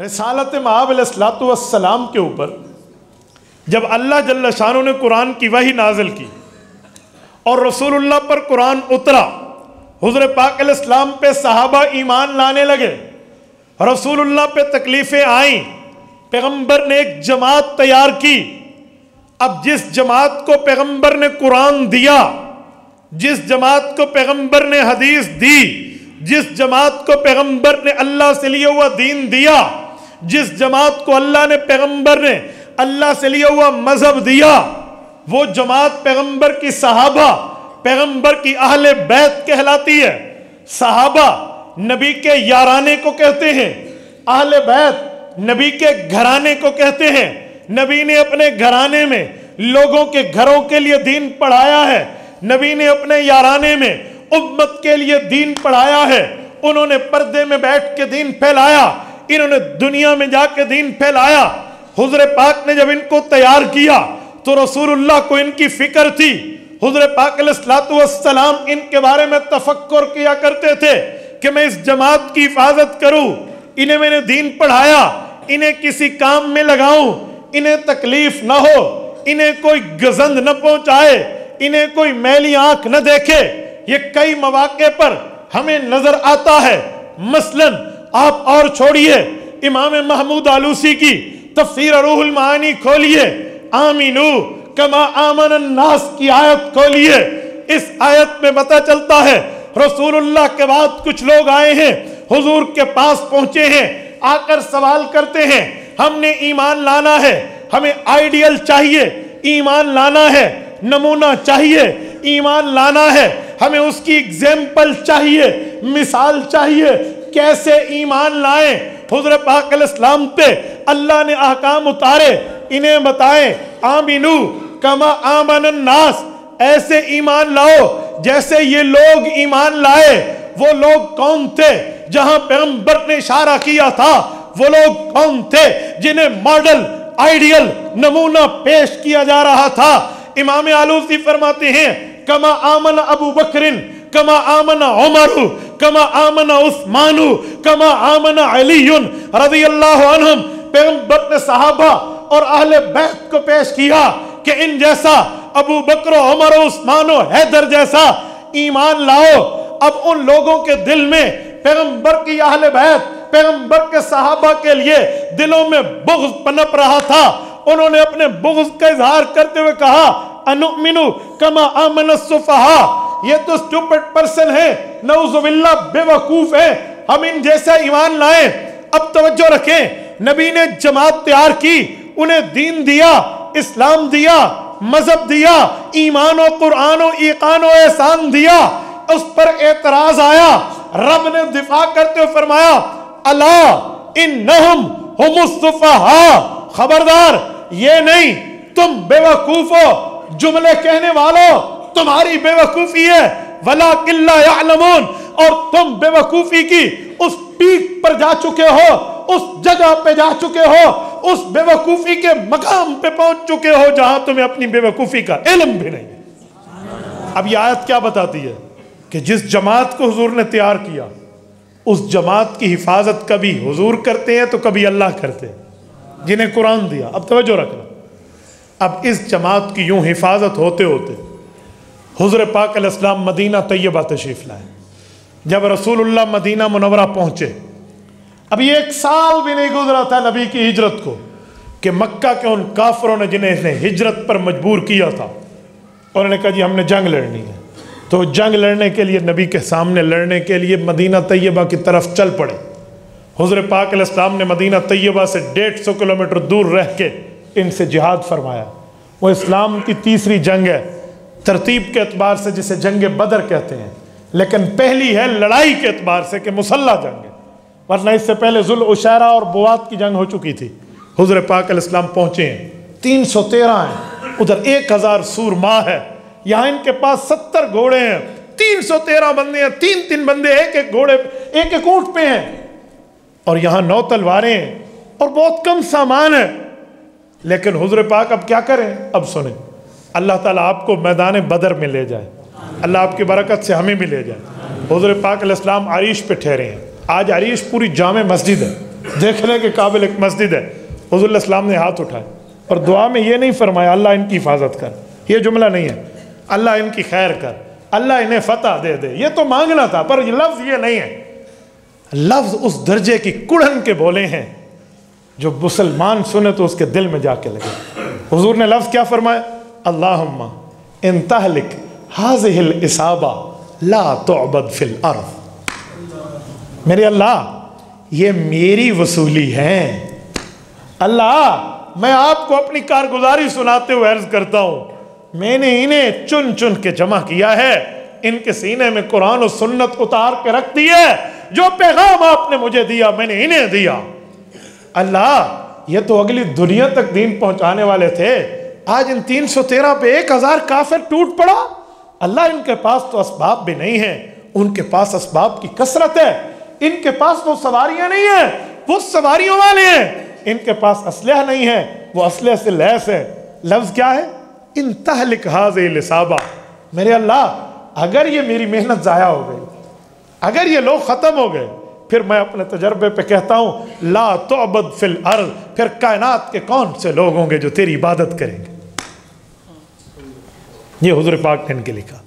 رسالت مآب علیہ السلام کے اوپر جب اللہ جل شانہ نے قرآن کی وحی نازل کی اور رسول اللہ پر قرآن اترا، حضور پاک علیہ السلام پہ صحابہ ایمان لانے لگے، رسول اللہ پہ تکلیفیں آئیں، پیغمبر نے ایک جماعت تیار کی۔ اب جس جماعت کو پیغمبر نے قرآن دیا، جس جماعت کو پیغمبر نے حدیث دی، جس جماعت کو پیغمبر نے اللہ سے لیا ہوا دین دیا، جس جماعت کو اللہ نے پیغمبر نے اللہ سے لیا ہوا مذہب دیا، وہ جماعت پیغمبر کی صحابہ، پیغمبر کی اہل بیت کہلاتی ہے۔ صحابہ نبی کے یارانے کو کہتے ہیں، اہل بیت نبی کے گھرانے کو کہتے ہیں۔ نبی نے اپنے گھرانے میں لوگوں کے گھروں کے لیے دین پڑھایا ہے، نبی نے اپنے یارانے میں امت کے لیے دین پڑھایا ہے۔ انہوں نے پردے میں بیٹھ کے دین پھیلایا، انہوں نے دنیا میں جا کے دین پھیلایا۔ حضور پاک نے جب ان کو تیار کیا تو رسول اللہ کو ان کی فکر تھی۔ حضور پاک علیہ السلام ان کے بارے میں تفکر کیا کرتے تھے کہ میں اس جماعت کی حفاظت کروں، انہیں میں نے دین پڑھایا، انہیں کسی کام میں لگاؤں، انہیں تکلیف نہ ہو، انہیں کوئی گزند نہ پہنچائے، انہیں کوئی میلی آنکھ نہ دیکھے۔ یہ کئی مواقع پر ہمیں نظر آتا ہے۔ مثلا آپ اور چھوڑیے، امام محمود آلوسی کی تفسیر روح المعانی کھولیے، آمینو کما آمن الناس کی آیت کھولیے۔ اس آیت میں پتہ چلتا ہے رسول اللہ کے بعد کچھ لوگ آئے ہیں، حضور کے پاس پہنچے ہیں، آ کر سوال کرتے ہیں، ہم نے ایمان لانا ہے، ہمیں آئیڈیل چاہیے، ایمان لانا ہے، نمونہ چاہیے، ایمان لانا ہے، ہمیں اس کی اگزامپل چاہیے، مثال چاہیے، کیسے ایمان لائیں۔ حضور پاک علیہ السلام پہ اللہ نے احکام اتارے، انہیں بتائیں آمینو کما آمن الناس، ایسے ایمان لاؤ جیسے یہ لوگ ایمان لائے۔ وہ لوگ کون تھے جہاں پیغمبر نے اشارہ کیا تھا؟ وہ لوگ کون تھے جنہیں ماڈل، آئیڈیل، نمونہ پیش کیا جا رہا تھا؟ امام آلوسی فرماتے ہیں کما آمن ابو بکرن، کما آمن عمر، کما آمن عثمان، کما آمن علی رضی اللہ عنہم۔ پیغمبر نے صحابہ اور اہل بیت کو پیش کیا کہ ان جیسا ابو بکر و عمر و عثمان و حیدر جیسا ایمان لاؤ۔ اب ان لوگوں کے دل میں پیغمبر کی اہل بیت، پیغمبر کے صحابہ کے لیے دلوں میں بغض پنپ رہا تھا۔ انہوں نے اپنے بغض کا اظہار کرتے ہوئے کہا انؤمنو کما آمن السفہاء، یہ تو سٹوپڈ پرسن ہے، نعوذ باللہ بے وقوف ہے، ہم ان جیسا ایمان لائیں۔ اب توجہ رکھیں، نبی نے جماعت تیار کی، انہیں دین دیا، اسلام دیا، مذہب دیا، ایمان و قرآن و ایقان و احسان دیا۔ اس پر اعتراض آیا، رب نے دفاع کرتے ہوئے فرمایا الا انہم ہم السفہاء، خبردار یہ نہیں، تم بے وقوف ہو، جملے کہنے والوں تمہاری بے وقوفی ہے، وَلَٰكِن لَّا يَعْلَمُونَ، اور تم بے وقوفی کی اس پیک پر جا چکے ہو، اس جگہ پہ جا چکے ہو، اس بے وقوفی کے مقام پہ پہنچ چکے ہو جہاں تمہیں اپنی بے وقوفی کا علم بھی نہیں۔ اب یہ آیت کیا بتاتی ہے کہ جس جماعت کو حضور نے تیار کیا، اس جماعت کی حفاظت کبھی حضور کرتے ہیں تو کبھی اللہ کرتے ہیں، جنہیں قرآن دیا۔ اب توجہ رکھنا، اب اس جماعت کی یوں حفاظت ہوتے ہوتے حضور پاک علیہ السلام مدینہ طیبہ تشریف لائے۔ جب رسول اللہ مدینہ منورہ پہنچے، ابھی 1 سال بھی نہیں گزرا تھا نبی کی ہجرت کو کہ مکہ کے ان کافروں نے جنہیں ہجرت پر مجبور کیا تھا، انہوں نے کہا جی ہم نے جنگ لڑنی ہے۔ تو جنگ لڑنے کے لیے، نبی کے سامنے لڑنے کے لیے مدینہ طیبہ کی طرف چل پڑے۔ حضور پاک علیہ السلام نے مدینہ طیبہ سے 150 کلومیٹر دور رہ کے ان سے جہاد فرمایا۔ وہ اسلام کی تیسری جنگ ہے ترتیب کے اعتبار سے، جسے جنگ بدر کہتے ہیں، لیکن پہلی ہے لڑائی کے اعتبار سے کہ مسلح جنگ ہے، ورنہ اس سے پہلے ذوالعشیرہ اور بوات کی جنگ ہو چکی تھی۔ حضور پاک علیہ السلام پہنچے ہیں، 313 ہیں، ادھر 1000 سورما ہے، یہاں ان کے پاس 70 گھوڑے ہیں، 313 بندے ہیں، 3 بندے ایک گھوڑے، ایک اونٹ پہ ہیں، اور یہاں 9 تلواریں ہیں اور بہت کم سامان ہے۔ لیکن حضور پاک اب کیا کریں؟ اب سنیں، اللہ تعالیٰ آپ کو میدان بدر میں لے جائے، اللہ آپ کی برکت سے ہمیں بھی لے جائے۔ حضور پاک علیہ السلام عریش پہ ٹھہرے ہیں، آج عریش پوری جامع مسجد ہے، دیکھنے کے قابل ایک مسجد ہے، حضور علیہ السلام نے ہاتھ اٹھائے اور دعا میں یہ نہیں فرمایا اللہ ان کی حفاظت کر، یہ جملہ نہیں ہے، اللہ ان کی خیر کر، اللہ انہیں فتح دے دے، یہ تو مانگنا تھا، پر یہ لفظ یہ نہیں ہے۔ لفظ اس درجے کی کڑھن کے بولے ہیں جو مسلمان سنے تو اس کے دل میں جا کے لگے۔ حضور نے لفظ کیا فرمایا؟ اللہم ان تہلک ہذہ الاسابہ لا تعبد فی الارض۔ میرے اللہ یہ میری وصولی ہے، اللہ میں آپ کو اپنی کارگزاری سناتے ہوئے عرض کرتا ہوں، میں نے انہیں چن چن کے جمع کیا ہے، ان کے سینے میں قرآن و سنت اتار کے رکھ دی ہے، جو پیغام آپ نے مجھے دیا میں نے انہیں دیا۔ اللہ یہ تو اگلی دنیا تک دین پہنچانے والے تھے، آج ان 313 پہ 1000 کافر ٹوٹ پڑا۔ اللہ ان کے پاس تو اسباب بھی نہیں ہیں، ان کے پاس اسباب کی کثرت ہے، ان کے پاس وہ سواریاں نہیں ہیں، وہ سواریوں والے ہیں، ان کے پاس اسلحہ نہیں ہے، وہ اسلحہ سے لیس ہے۔ لفظ کیا ہے؟ ان تہلک ہذہ الاسابہ۔ میرے اللہ اگر یہ میری محنت ضائع ہو گئی، اگر یہ لوگ ختم ہو گئے، پھر میں اپنے تجربے پہ کہتا ہوں لا تعبد فی الارض، پھر کائنات کے کون سے لوگ ہوں گے جو تیری عبادت کریں گے؟ یہ حضور پاک نے ان کے لکھا۔